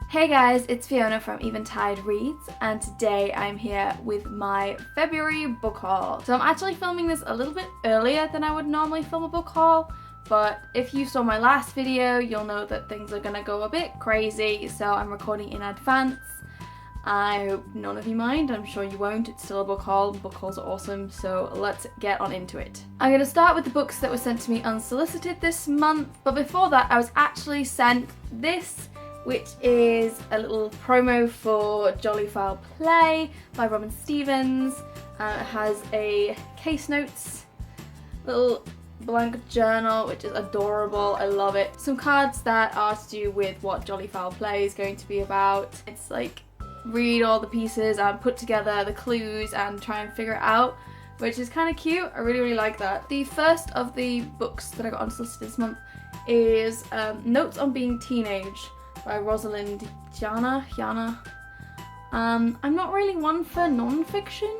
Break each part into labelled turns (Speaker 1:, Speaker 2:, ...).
Speaker 1: Hey guys, it's Fiona from Eventide Reads, and today I'm here with my February book haul. So I'm actually filming this a little bit earlier than I would normally film a book haul, but if you saw my last video, you'll know that things are gonna go a bit crazy, so I'm recording in advance. I hope none of you mind, I'm sure you won't, it's still a book haul. Book hauls are awesome, so let's get on into it. I'm going to start with the books that were sent to me unsolicited this month, but before that I was actually sent this, which is a little promo for Jolly File Play by Robin Stevens. It has a case notes, little blank journal, which is adorable, I love it. Some cards that are to do with what Jolly File Play is going to be about. It's like read all the pieces and put together the clues and try and figure it out, which is kind of cute. I really like that. The first of the books that I got unsolicited this month is Notes on Being Teenage by Rosalind Jana. I'm not really one for non-fiction,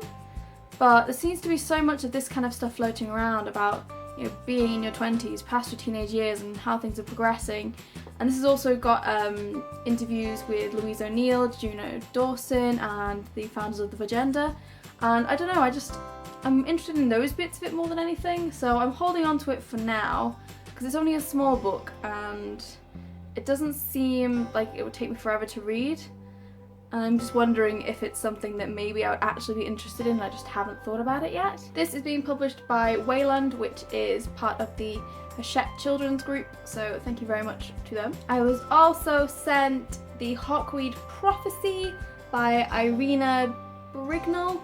Speaker 1: but there seems to be so much of this kind of stuff floating around about, you know, being in your 20s, past your teenage years and how things are progressing. And this has also got interviews with Louise O'Neill, Juno Dawson and the founders of the Vagenda. And I don't know, I'm interested in those bits a bit more than anything, so I'm holding on to it for now because it's only a small book and it doesn't seem like it would take me forever to read. And I'm just wondering if it's something that maybe I would actually be interested in and I just haven't thought about it yet. This is being published by Wayland, which is part of the Hachette Children's Group, so thank you very much to them. I was also sent the Hawkweed Prophecy by Irina Brignall.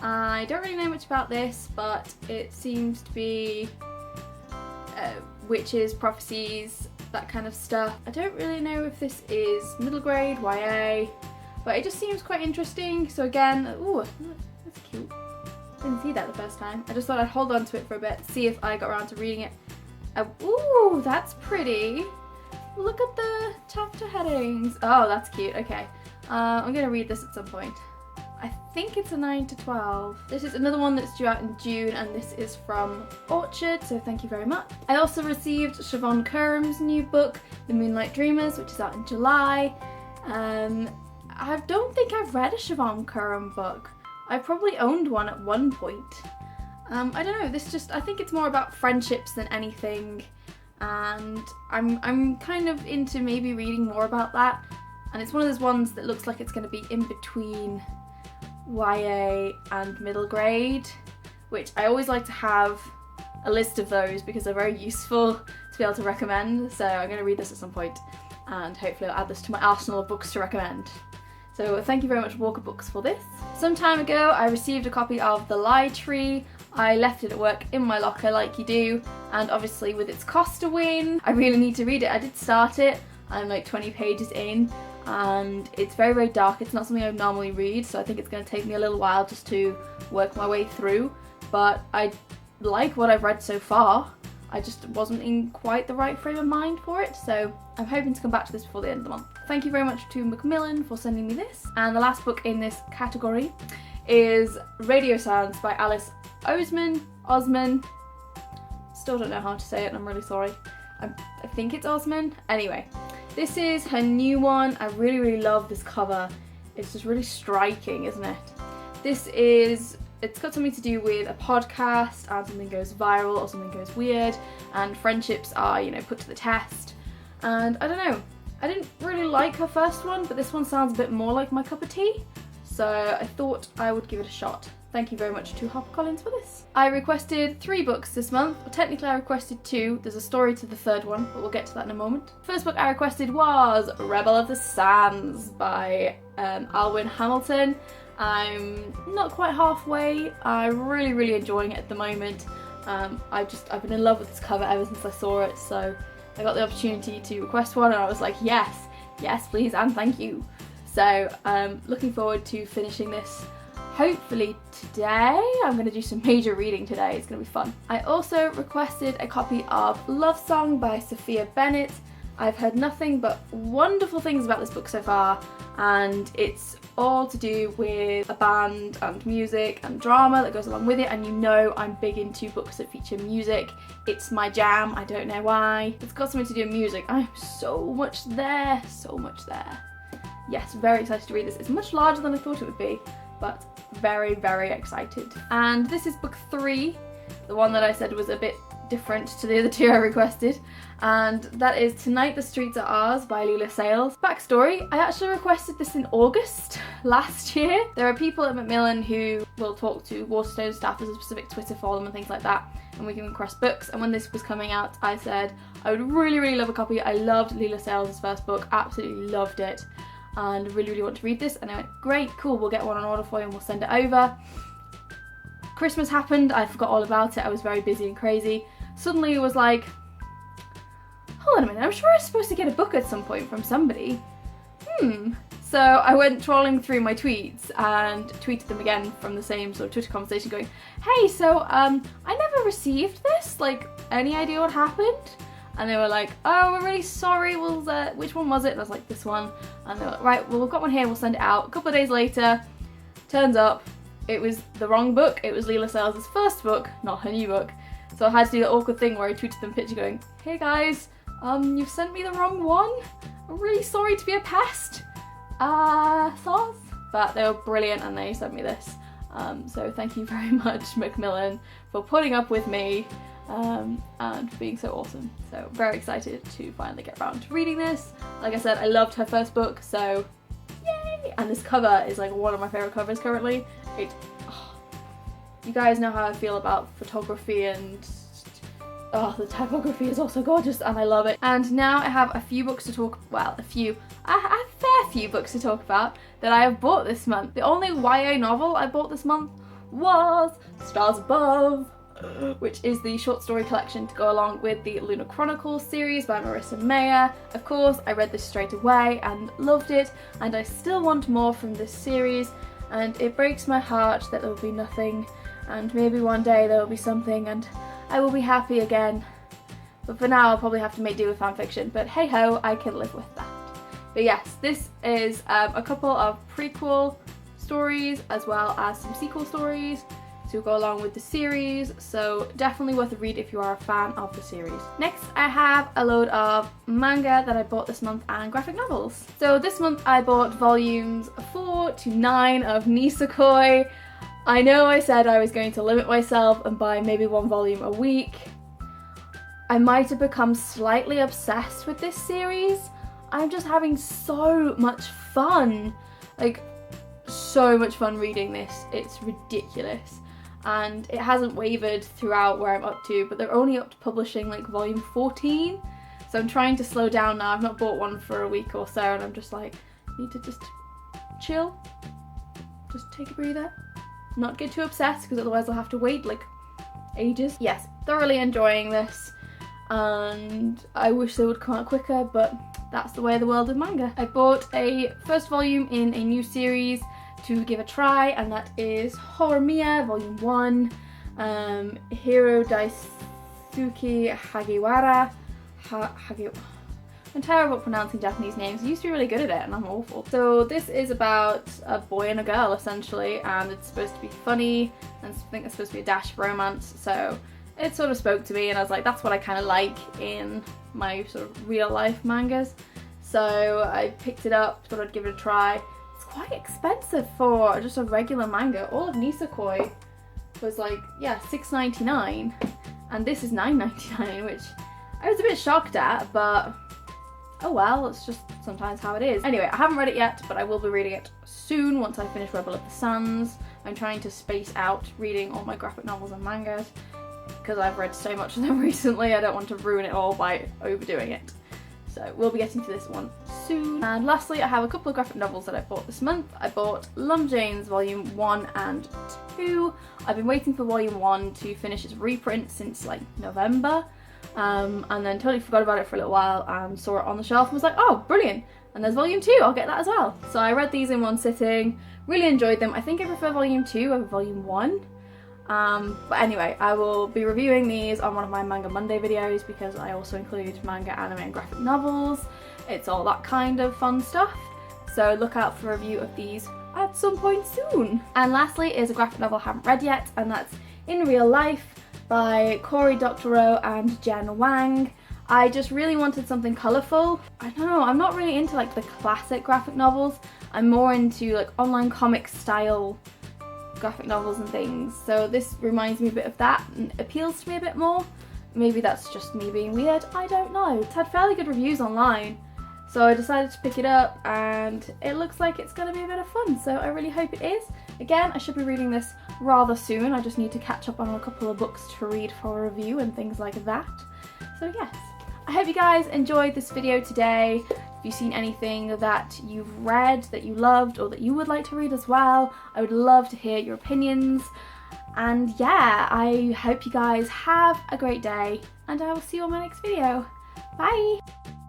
Speaker 1: I don't really know much about this, but it seems to be witches, prophecies, that kind of stuff. I don't really know if this is middle grade, YA, but it just seems quite interesting. So again, ooh, that's cute. Didn't see that the first time. I just thought I'd hold on to it for a bit, see if I got around to reading it. Ooh, that's pretty. Look at the chapter headings. Oh, that's cute. Okay, I'm gonna read this at some point. I think it's a 9 to 12. This is another one that's due out in June, and this is from Orchard, so thank you very much. I also received Siobhan Curram's new book, The Moonlight Dreamers, which is out in July. I don't think I've read a Siobhan Curram book. I probably owned one at one point. I don't know, I think it's more about friendships than anything, and I'm kind of into maybe reading more about that, and it's one of those ones that looks like it's going to be in between YA and middle grade, which I always like to have a list of those because they're very useful to be able to recommend, so I'm going to read this at some point and hopefully I'll add this to my arsenal of books to recommend. So thank you very much Walker Books for this. Some time ago I received a copy of The Lie Tree. I left it at work in my locker like you do, and obviously with its cost to win, I really need to read it. I did start it, I'm like 20 pages in, and it's very dark. It's not something I would normally read, so I think it's going to take me a little while just to work my way through, but I like what I've read so far. I just wasn't in quite the right frame of mind for it, so I'm hoping to come back to this before the end of the month. Thank you very much to Macmillan for sending me this. And the last book in this category is Radio Sounds by Alice Osman. Still don't know how to say it and I'm really sorry. I think it's Osman. Anyway, this is her new one. I really love this cover. It's just really striking, isn't it? It's got something to do with a podcast and something goes viral or something goes weird and friendships are, you know, put to the test. And I don't know, I didn't really like her first one, but this one sounds a bit more like my cup of tea, so I thought I would give it a shot. Thank you very much to HarperCollins for this. I requested 3 books this month. Well, technically I requested 2. There's a story to the third one, but we'll get to that in a moment. First book I requested was Rebel of the Sands by Alwyn Hamilton. I'm not quite halfway. I'm really enjoying it at the moment. I've been in love with this cover ever since I saw it, so I got the opportunity to request one and I was like, yes please and thank you. So looking forward to finishing this hopefully today. I'm going to do some major reading today, it's going to be fun. I also requested a copy of Love Song by Sophia Bennett. I've heard nothing but wonderful things about this book so far, and it's all to do with a band and music and drama that goes along with it, and you know I'm big into books that feature music. It's my jam, I don't know why. It's got something to do with music. I'm so much there. yes, very excited to read this. It's much larger than I thought it would be, but very, very excited. And this is book 3, the one that I said was a bit different to the other 2 I requested, and that is Tonight the Streets Are Ours by Leela Sales. Backstory, I actually requested this in August last year. There are people at Macmillan who will talk to Waterstone staff. There's a specific Twitter for them and things like that, and we can request books, and when this was coming out I said I would really, really love a copy. I loved Leela Sales' first book, absolutely loved it, and really, really want to read this, and I went, great, cool, we'll get one on order for you and we'll send it over. Christmas happened, I forgot all about it, I was very busy and crazy. Suddenly it was like, hold on a minute, I'm sure I was supposed to get a book at some point from somebody. So I went trawling through my tweets and tweeted them again from the same sort of Twitter conversation going, hey, so I never received this, like, any idea what happened? And they were like, oh, we're really sorry, which one was it? And I was like, this one. And they were like, right, well, we've got one here, we'll send it out. A couple of days later, turns up, it was the wrong book. It was Leela Sales' first book, not her new book. So I had to do the awkward thing where I tweeted them a picture going, hey guys, you've sent me the wrong one. I'm really sorry to be a pest. Sauce. But they were brilliant and they sent me this. So thank you very much, Macmillan, for putting up with me and being so awesome. So very excited to finally get around to reading this. Like I said, I loved her first book, so yay! And this cover is like one of my favourite covers currently. You guys know how I feel about photography, and the typography is also gorgeous and I love it. And now I have a few books to talk, a fair few books to talk about that I have bought this month. The only YA novel I bought this month was Stars Above, which is the short story collection to go along with the Lunar Chronicles series by Marissa Meyer. Of course, I read this straight away and loved it, and I still want more from this series, and it breaks my heart that there will be nothing, and maybe one day there will be something and I will be happy again. But for now I'll probably have to make do with fanfiction, but hey ho, I can live with that. But yes, this is a couple of prequel stories as well as some sequel stories to go along with the series, so definitely worth a read if you are a fan of the series. Next I have a load of manga that I bought this month and graphic novels. So this month I bought volumes 4 to 9 of Nisekoi. I know I said I was going to limit myself and buy maybe 1 volume a week. I might have become slightly obsessed with this series. I'm just having so much fun. Like, so much fun reading this. It's ridiculous. And it hasn't wavered throughout where I'm up to, but they're only up to publishing like volume 14. So I'm trying to slow down now. I've not bought one for a week or so, and I'm just like, need to just chill. Just take a breather. Not get too obsessed, because otherwise I'll have to wait like ages. Yes, thoroughly enjoying this, and I wish they would come out quicker, but that's the way of the world of manga. I bought a first volume in a new series to give a try, and that is Horimiya Volume 1, Hiro Daisuke Hagiwara. I'm terrible at pronouncing Japanese names. I used to be really good at it and I'm awful. So this is about a boy and a girl essentially, and it's supposed to be funny, and I think it's supposed to be a dash of romance, so it sort of spoke to me and I was like, that's what I kind of like in my sort of real life mangas. So I picked it up, thought I'd give it a try. It's quite expensive for just a regular manga. All of Nisekoi was like, yeah, $6.99 and this is $9.99, which I was a bit shocked at, but oh well, it's just sometimes how it is. Anyway, I haven't read it yet, but I will be reading it soon once I finish Rebel of the Sands. I'm trying to space out reading all my graphic novels and mangas because I've read so much of them recently. I don't want to ruin it all by overdoing it. So we'll be getting to this one soon. And lastly, I have a couple of graphic novels that I bought this month. I bought Lumjane's Volume 1 and 2. I've been waiting for Volume 1 to finish its reprint since like November. And then totally forgot about it for a little while and saw it on the shelf and was like, oh, brilliant. And there's Volume 2, I'll get that as well. So I read these in one sitting, really enjoyed them. I think I prefer Volume 2 over Volume 1. But anyway, I will be reviewing these on one of my Manga Monday videos because I also include manga, anime and graphic novels. It's all that kind of fun stuff. So look out for a review of these at some point soon. And lastly is a graphic novel I haven't read yet, and that's In Real Life by Cory Doctorow and Jen Wang. I just really wanted something colourful. I don't know, I'm not really into like the classic graphic novels. I'm more into like online comic style graphic novels and things. So this reminds me a bit of that and appeals to me a bit more. Maybe that's just me being weird, I don't know. It's had fairly good reviews online, so I decided to pick it up and it looks like it's going to be a bit of fun, so I really hope it is. Again, I should be reading this rather soon. I just need to catch up on a couple of books to read for a review and things like that. So yes, I hope you guys enjoyed this video today. If you've seen anything that you've read that you loved or that you would like to read as well, I would love to hear your opinions. And yeah, I hope you guys have a great day and I will see you on my next video. Bye!